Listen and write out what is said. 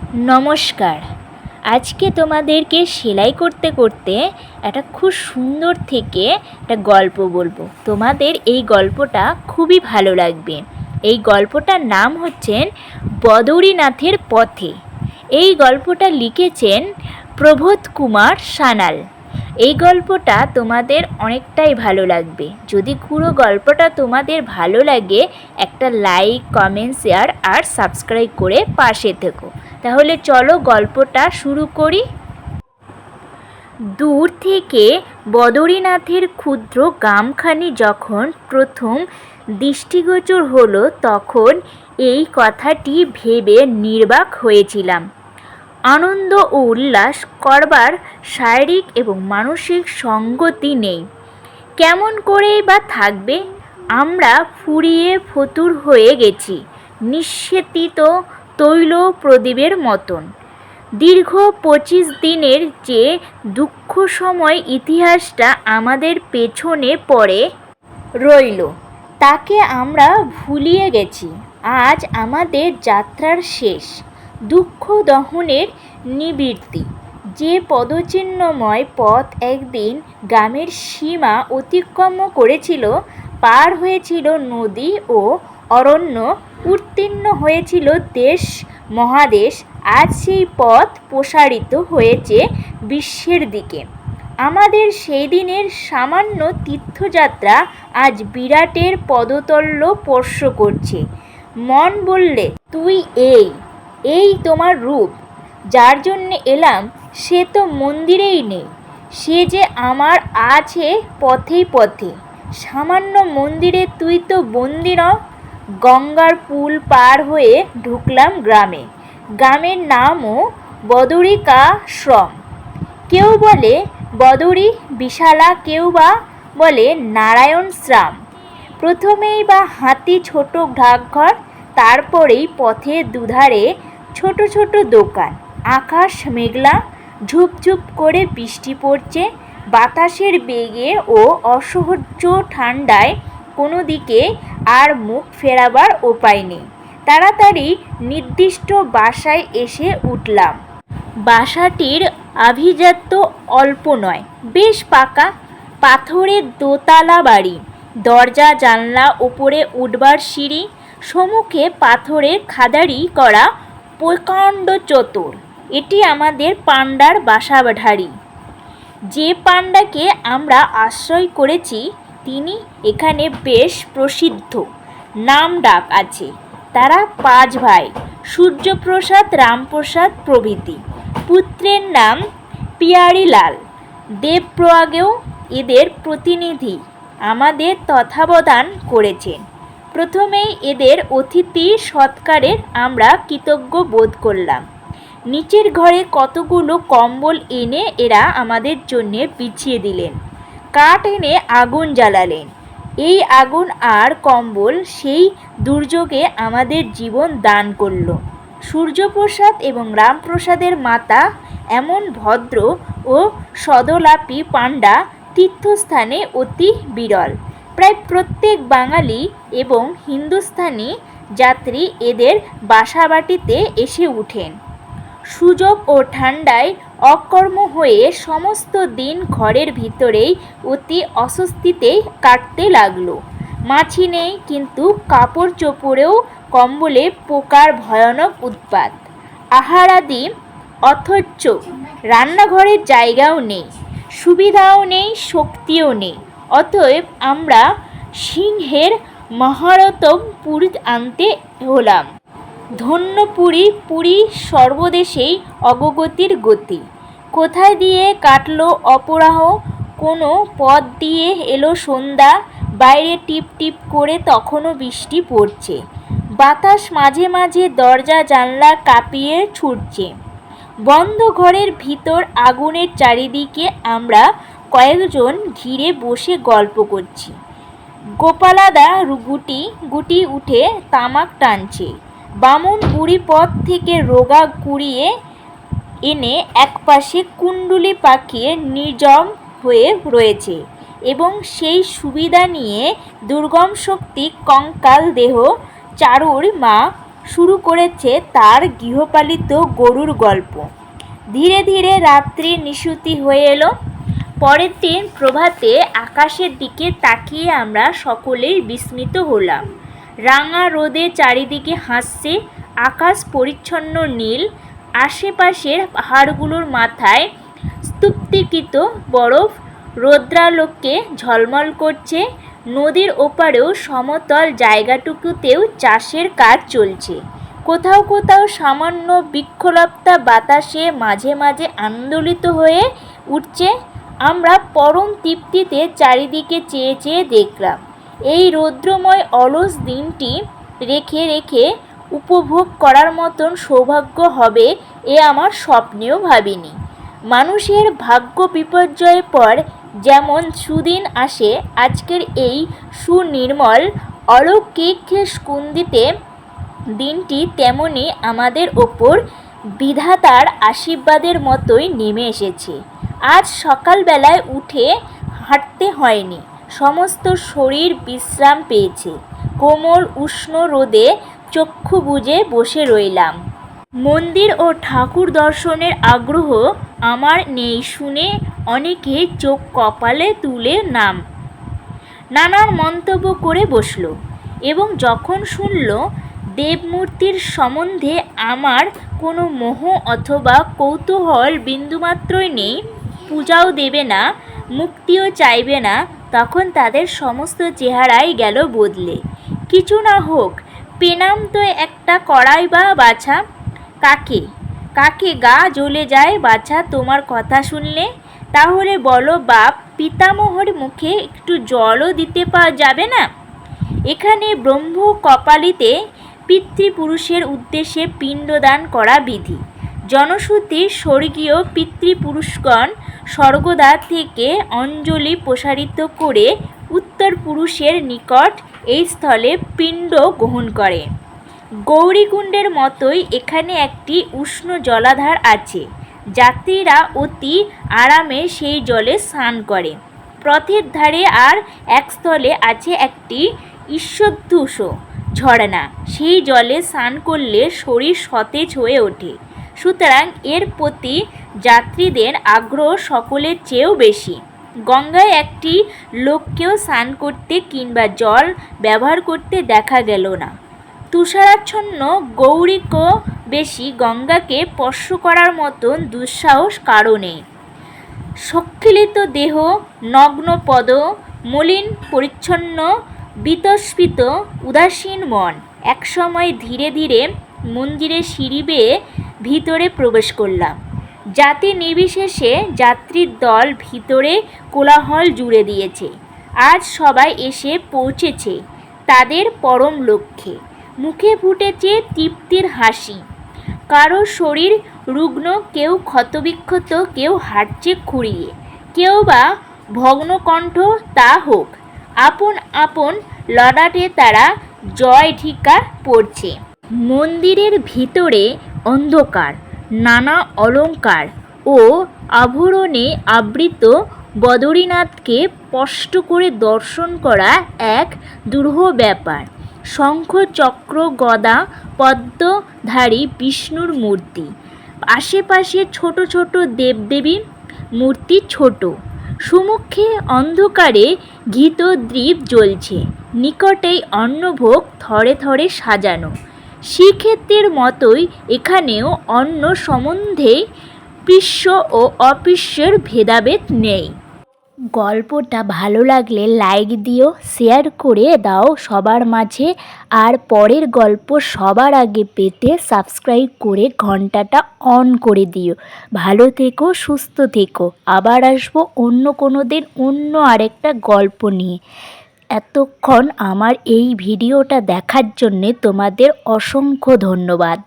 নমস্কার। আজকে তোমাদেরকে সেলাই করতে করতে একটা খুব সুন্দর থেকে একটা গল্প বলবো। তোমাদের এই গল্পটা খুবই ভালো লাগবে। এই গল্পটার নাম হচ্ছেন বদরীনাথের পথে। এই গল্পটা লিখেছেন প্রবোধ কুমার সান্যাল। এই গল্পটা তোমাদের অনেকটাই ভালো লাগবে। যদি পুরো গল্পটা তোমাদের ভালো লাগে, একটা লাইক, কমেন্ট, শেয়ার আর সাবস্ক্রাইব করে পাশে থেকো। তাহলে চলো গল্পটা শুরু করি। দূর থেকে বদরীনাথের ক্ষুদ্র গ্রামখানি যখন প্রথম দৃষ্টিগোচর হলো, তখন এই কথাটি ভেবে নির্বাক হয়েছিলাম। আনন্দ ও উল্লাস করবার শারীরিক এবং মানসিক সঙ্গতি নেই। কেমন করেই বা থাকবে? আমরা ফুরিয়ে ফতুর হয়ে গেছি, নিঃশেতিত তৈল প্রদীপের মতন। দীর্ঘ 25 দিনের যে দুঃখসময় ইতিহাসটা আমাদের পেছনে পড়ে রইল, তাকে আমরা ভুলিয়ে গেছি। আজ আমাদের যাত্রার শেষ, দুঃখ দহনের নিবৃত্তি। যে পদচিহ্নময় পথ একদিন গ্রামের সীমা অতিক্রম করেছিল, পার হয়েছিল নদী ও অরণ্য, উত্তীর্ণ হয়েছিল দেশ মহাদেশ, আজ সেই পথ প্রসারিত হয়েছে বিশ্বের দিকে। আমাদের সেই দিনের সামান্য তীর্থযাত্রা আজ বিরাটের পদতল স্পর্শ করছে। মন বললে, তুই এই তোমার রূপ। যার জন্যে এলাম সে তো মন্দিরেই নেই, সে যে আমার আছে পথে পথে। সামান্য মন্দিরে তুই তো বন্দী ন। গঙ্গার পুল পার হয়ে ঢুকলাম গ্রামে। গ্রামের নামও বদরিকাশ্রম। কেউ বলে বদরী বিশালা, কেউ বা বলে নারায়ণশ্রাম। প্রথমেই বা হাতি ছোট ডাকঘর, তারপরেই পথের দুধারে ছোট ছোট দোকান। আকাশ মেঘলা, ঝুপঝুপ করে বৃষ্টি পড়ছে। বাতাসের বেগে ও অসহ্য ঠান্ডায় কোনো দিকে আর মুখ ফেরাবার উপায় নেই। তাড়াতাড়ি নির্দিষ্ট বাসায় এসে উঠলাম। বাসাটির আভিজাত্য অল্প নয়, বেশ পাকা, পাথরের দোতলা বাড়ি। দরজা জানলা, ওপরে উঠবার সিঁড়ি, সম্মুখে পাথরের খাদারি করা প্রকাণ্ড চত্বর। এটি আমাদের পাণ্ডার বাসাঢাড়ি। যে পাণ্ডাকে আমরা আশ্রয় করেছি, তিনি এখানে বেশ প্রসিদ্ধ, নাম ডাক আছে। তারা 5 ভাই, সূর্যপ্রসাদ, রামপ্রসাদ প্রভৃতি। পুত্রের নাম পিয়ারীলাল। দেবপ্রয়াগেও এদের প্রতিনিধি আমাদের তত্ত্বাবধান করেছেন। প্রথমেই এদের অতিথি সৎকারে আমরা কৃতজ্ঞ বোধ করলাম। নিচের ঘরে কতগুলো কম্বল এনে এরা আমাদের জন্যে বিছিয়ে দিলেন। কাঠ এনে আগুন জ্বালালেন। এই আগুন আর কম্বল সেই দুর্যোগে আমাদের জীবন দান করল। সূর্যপ্রসাদ এবং রামপ্রসাদের মাতা এমন ভদ্র ও সদলাপী পাণ্ডা তীর্থস্থানে অতি বিরল। প্রায় প্রত্যেক বাঙালি এবং হিন্দুস্থানি যাত্রী এদের বাসাবাটিতে এসে উঠেন। সুযোগ ও ঠান্ডায় অকর্ম হয়ে সমস্ত দিন ঘরের ভিতরেই অতি অস্বস্তিতেই কাটতে লাগলো। মাছি নেই, কিন্তু কাপড় চোপড়েও কম্বলে পোকার ভয়ানক উৎপাত। আহারাদি অথচ রান্নাঘরের জায়গাও নেই, সুবিধাও নেই, শক্তিও নেই। অতএব আমরা সিংহের মহারথম পুরী আনতে হলাম। ধন্য পুরী, পুরী সর্বদেশেই অগ্রগতির গতি। কোথায় দিয়ে কাটল অপরাহ, কোনো পথ দিয়ে এলো সন্ধ্যা। বাইরে টিপ টিপ করে তখনও বৃষ্টি পড়ছে। বাতাস মাঝে মাঝে দরজা জানলা কাঁপিয়ে ছুটছে। বন্ধ ঘরের ভিতর আগুনের চারিদিকে আমরা কয়েকজন ঘিরে বসে গল্প করছি। গোপালাদা গুটি গুটি উঠে তামাক টানছে। বামুন বুড়ি পথ থেকে রোগা কুড়িয়ে এনে একপাশে কুণ্ডুলি পাকিয়ে নির্জম হয়ে রয়েছে, এবং সেই সুবিধা নিয়ে দুর্গম শক্তি কঙ্কাল দেহ চারুর মা শুরু করেছে তার গৃহপালিত গরুর গল্প। ধীরে ধীরে রাত্রি নিশুতি হয়ে এলো। পরের দিন প্রভাতে আকাশের দিকে তাকিয়ে আমরা সকলেই বিস্মিত হলাম। রাঙা রোদে চারিদিকে হাসছে, আকাশ পরিচ্ছন্ন নীল, আশেপাশের পাহাড়গুলোর মাথায় স্তূপীকৃত বরফ রৌদ্রালোকে ঝলমল করছে। নদীর ওপারেও সমতল জায়গাটুকুতেও চাষের কাজ চলছে। কোথাও কোথাও সামান্য বৃক্ষলতা বাতাসে মাঝে মাঝে আন্দোলিত হয়ে উঠছে। আমরা পরম তৃপ্তিতে চারিদিকে চেয়ে চেয়ে দেখলাম। এই রৌদ্রময় অলস দিনটি রেখে রেখে উপভোগ করার মতন সৌভাগ্য হবে এ আমার স্বপ্নেও ভাবিনি। মানুষের ভাগ্য বিপর্যয়ের পর যেমন সুদিন আসে, আজকের এই সুনির্মল অলৌকিক স্কুন্দিতে দিনটি তেমনি আমাদের ওপর বিধাতার আশীর্বাদের মতোই নেমে এসেছে। আজ সকালবেলায় উঠে হাঁটতে হয়নি, সমস্ত শরীর বিশ্রাম পেয়েছে। কোমল উষ্ণ রোদে চক্ষু বুজে বসে রইলাম। মন্দির ও ঠাকুর দর্শনের আগ্রহ আমার নেই শুনে অনেকে চোখ কপালে তুলে নানান মন্তব্য করে বসল, এবং যখন শুনল দেবমূর্তির সম্বন্ধে আমার কোনো মোহ অথবা কৌতূহল বিন্দুমাত্রই নেই, পূজাও দেবে না, মুক্তিও চাইবে না, তখন তাদের সমস্ত চেহারাই গেল বদলে। কিছু না হোক, পেনাম তো একটা কড়াই বা বাছা। কাকে কাকে গা জ্বলে যায় বাছা তোমার কথা শুনলে? তাহলে বলো বাপ, পিতামহর মুখে একটু জলও দিতে যাবে না? এখানে ব্রহ্ম কপালিতে পিতৃপুরুষের উদ্দেশ্যে পিণ্ডদান করা বিধি। জনশ্রুতি স্বর্গীয় পিতৃপুরুষগণ স্বর্গদ্বার থেকে অঞ্জলি প্রসারিত করে উত্তর পুরুষের নিকট এই স্থলে পিণ্ড গ্রহণ করে। গৌরীকুণ্ডের মতোই এখানে একটি উষ্ণ জলাধার আছে। যাত্রীরা অতি আরামে সেই জলে স্নান করে। পথের ধারে আর এক স্থলে আছে একটি ঈষদুষ্ণ ঝর্ণা। সেই জলে স্নান করলে শরীর সতেজ হয়ে ওঠে। সুতরাং এর প্রতি যাত্রীদের আগ্রহ সকলের চেয়েও বেশি। গঙ্গায় একটি লোককেও স্নান করতে কিংবা জল ব্যবহার করতে দেখা গেল না। তুষারাচ্ছন্ন গৌরীকেও বেশি গঙ্গাকে স্পর্শ করার মতন দুঃসাহস কারও নেই। স্খলিত দেহ, নগ্ন পদ, মলিন পরিচ্ছন্ন, বীতস্ফীত, উদাসীন মন। একসময় ধীরে ধীরে মন্দিরের সিঁড়ি বেয়ে ভিতরে প্রবেশ করলাম। জাতি নির্বিশেষে যাত্রীর দল ভিতরে কোলাহল জুড়ে দিয়েছে। আজ সবাই এসে পৌঁছেছে তাদের পরম লক্ষ্যে। মুখে ফুটেছে তৃপ্তির হাসি। কারো শরীর রুগ্ন, কেউ ক্ষতবিক্ষত, কেউ হাঁটছে খুঁড়িয়ে, কেউ বা ভগ্নকণ্ঠ। তা হোক, আপন আপন ললাটে তারা জয় ঢিকা পড়ছে। মন্দিরের ভিতরে অন্ধকার। নানা অলঙ্কার ও আভরণে আবৃত বদ্রীনাথকে স্পষ্ট করে দর্শন করা এক দুরূহ ব্যাপার। শঙ্খ চক্র গদা পদ্মধারী বিষ্ণুর মূর্তি, আশেপাশে ছোট ছোট দেবদেবী মূর্তি, ছোট সুমুখে অন্ধকারে ঘৃতদ্বীপ জ্বলছে। নিকটেই অন্নভোগ থরে থরে সাজানো। শ্রীক্ষেত্রের মতোই এখানেও অন্ন সম্বন্ধে পিষ্য ও অপিষ্যের ভেদাভেদ নেই। গল্পটা ভালো লাগলে লাইক দিও, শেয়ার করে দাও সবার মাঝে, আর পরের গল্প সবার আগে পেতে সাবস্ক্রাইব করে ঘন্টাটা অন করে দিও। ভালো থেকো, সুস্থ থেকো। আবার আসবো অন্য কোনো দিন অন্য আরেকটা গল্প নিয়ে। এতক্ষণ আমার এই ভিডিওটা দেখার জন্যে তোমাদের অসংখ্য ধন্যবাদ।